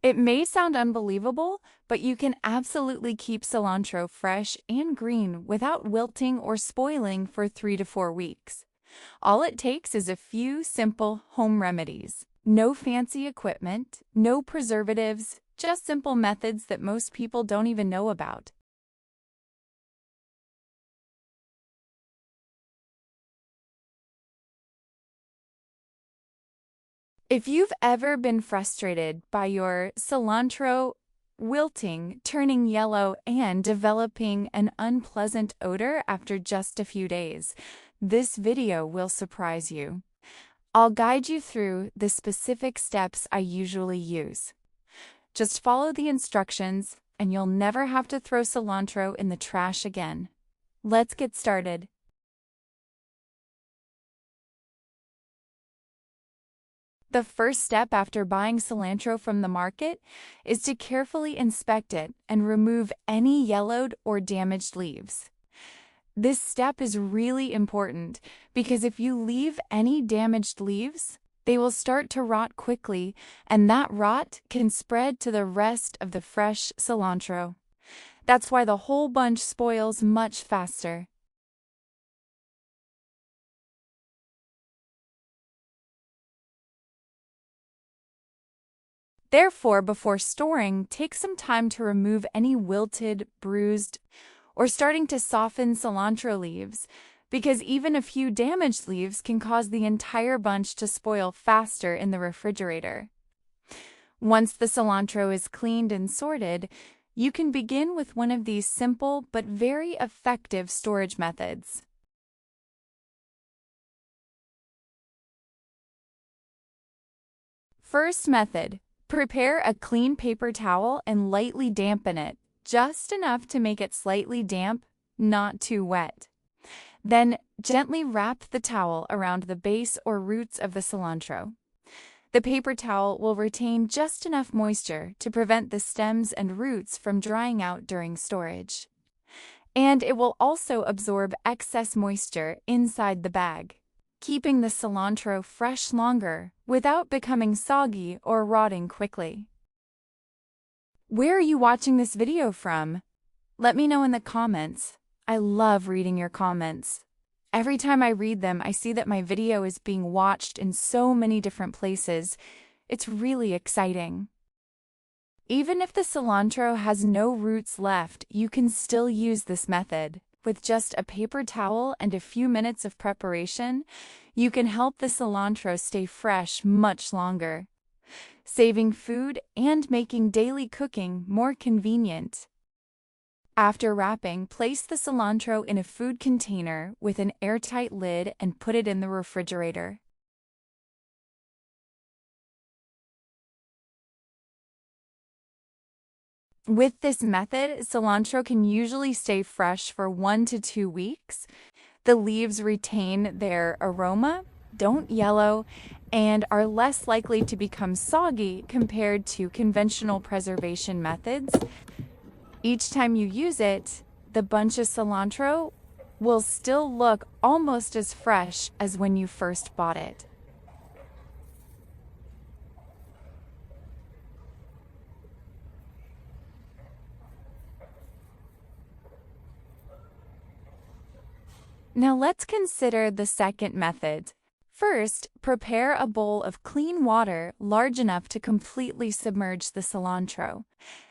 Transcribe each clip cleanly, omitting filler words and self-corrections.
It may sound unbelievable, but you can absolutely keep cilantro fresh and green without wilting or spoiling for 3 to 4 weeks. All it takes is a few simple home remedies. No fancy equipment, no preservatives, just simple methods that most people don't even know about. If you've ever been frustrated by your cilantro wilting, turning yellow, and developing an unpleasant odor after just a few days, this video will surprise you. I'll guide you through the specific steps I usually use. Just follow the instructions, and you'll never have to throw cilantro in the trash again. Let's get started. The first step after buying cilantro from the market is to carefully inspect it and remove any yellowed or damaged leaves. This step is really important because if you leave any damaged leaves, they will start to rot quickly, and that rot can spread to the rest of the fresh cilantro. That's why the whole bunch spoils much faster. Therefore, before storing, take some time to remove any wilted, bruised, or starting to soften cilantro leaves, because even a few damaged leaves can cause the entire bunch to spoil faster in the refrigerator. Once the cilantro is cleaned and sorted, you can begin with one of these simple but very effective storage methods. First method. Prepare a clean paper towel and lightly dampen it, just enough to make it slightly damp, not too wet. Then gently wrap the towel around the base or roots of the cilantro. The paper towel will retain just enough moisture to prevent the stems and roots from drying out during storage. And it will also absorb excess moisture inside the bag, keeping the cilantro fresh longer without becoming soggy or rotting quickly. Where are you watching this video from? Let me know in the comments. I love reading your comments. Every time I read them, I see that my video is being watched in so many different places. It's really exciting. Even if the cilantro has no roots left, you can still use this method. With just a paper towel and a few minutes of preparation, you can help the cilantro stay fresh much longer, saving food and making daily cooking more convenient. After wrapping, place the cilantro in a food container with an airtight lid and put it in the refrigerator. With this method, cilantro can usually stay fresh for 1 to 2 weeks. The leaves retain their aroma, don't yellow, and are less likely to become soggy compared to conventional preservation methods. Each time you use it, the bunch of cilantro will still look almost as fresh as when you first bought it. Now let's consider the second method. First, prepare a bowl of clean water large enough to completely submerge the cilantro.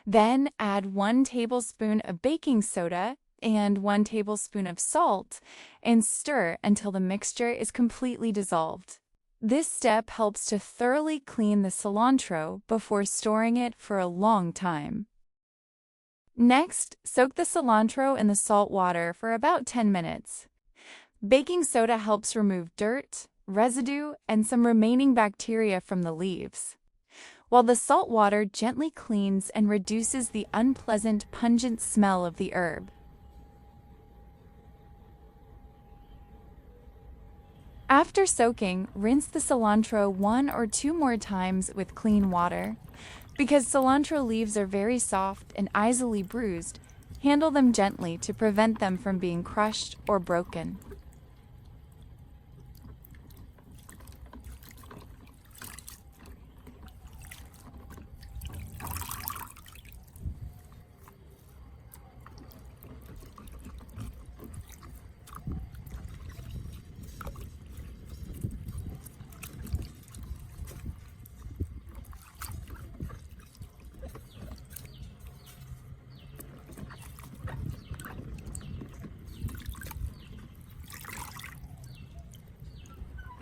Then add 1 tablespoon of baking soda and 1 tablespoon of salt and stir until the mixture is completely dissolved. This step helps to thoroughly clean the cilantro before storing it for a long time. Next, soak the cilantro in the salt water for about 10 minutes. Baking soda helps remove dirt, residue, and some remaining bacteria from the leaves, while the salt water gently cleans and reduces the unpleasant, pungent smell of the herb. After soaking, rinse the cilantro 1 or 2 more times with clean water. Because cilantro leaves are very soft and easily bruised, handle them gently to prevent them from being crushed or broken.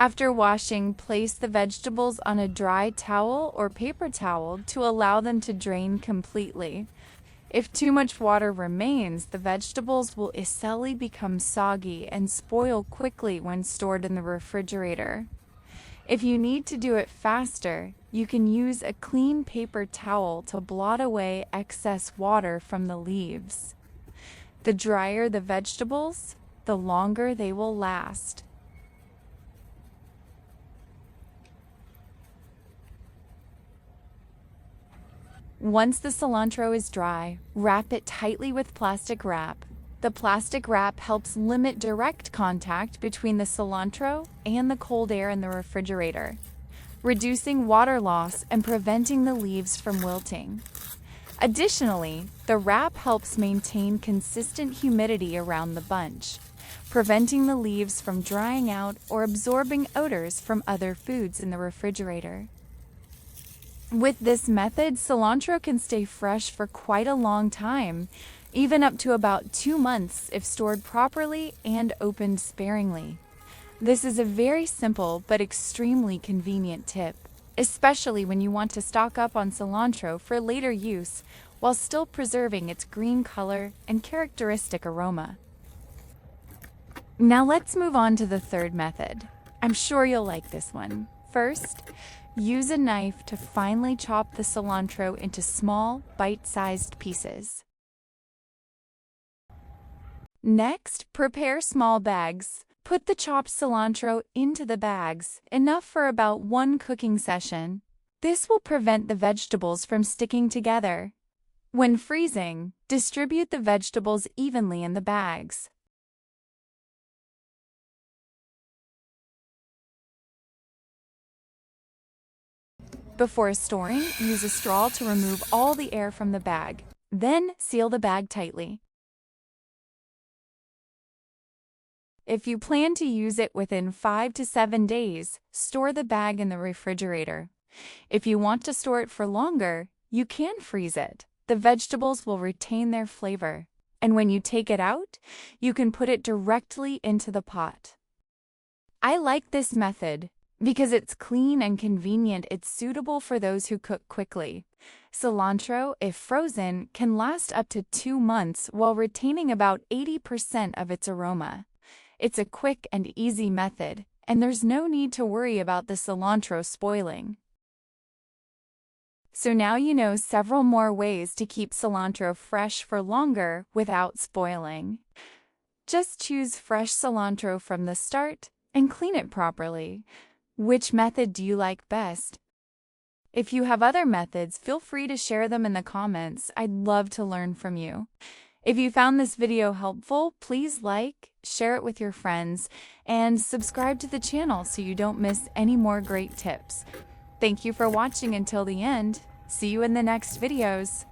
After washing, place the vegetables on a dry towel or paper towel to allow them to drain completely. If too much water remains, the vegetables will easily become soggy and spoil quickly when stored in the refrigerator. If you need to do it faster, you can use a clean paper towel to blot away excess water from the leaves. The drier the vegetables, the longer they will last. Once the cilantro is dry, wrap it tightly with plastic wrap. The plastic wrap helps limit direct contact between the cilantro and the cold air in the refrigerator, reducing water loss and preventing the leaves from wilting. Additionally, the wrap helps maintain consistent humidity around the bunch, preventing the leaves from drying out or absorbing odors from other foods in the refrigerator. With this method, cilantro can stay fresh for quite a long time, even up to about 2 months if stored properly and opened sparingly. This is a very simple but extremely convenient tip, especially when you want to stock up on cilantro for later use while still preserving its green color and characteristic aroma. Now let's move on to the third method. I'm sure you'll like this one. First, use a knife to finely chop the cilantro into small, bite-sized pieces. Next, prepare small bags. Put the chopped cilantro into the bags, enough for about 1 cooking session. This will prevent the vegetables from sticking together. When freezing, distribute the vegetables evenly in the bags. Before storing, use a straw to remove all the air from the bag. Then seal the bag tightly. If you plan to use it within 5 to 7 days, store the bag in the refrigerator. If you want to store it for longer, you can freeze it. The vegetables will retain their flavor. And when you take it out, you can put it directly into the pot. I like this method. Because it's clean and convenient, it's suitable for those who cook quickly. Cilantro, if frozen, can last up to 2 months while retaining about 80% of its aroma. It's a quick and easy method, and there's no need to worry about the cilantro spoiling. So now you know several more ways to keep cilantro fresh for longer without spoiling. Just choose fresh cilantro from the start and clean it properly. Which method do you like best? If you have other methods, feel free to share them in the comments. I'd love to learn from you. If you found this video helpful, please like, share it with your friends, and subscribe to the channel so you don't miss any more great tips. Thank you for watching until the end. See you in the next videos.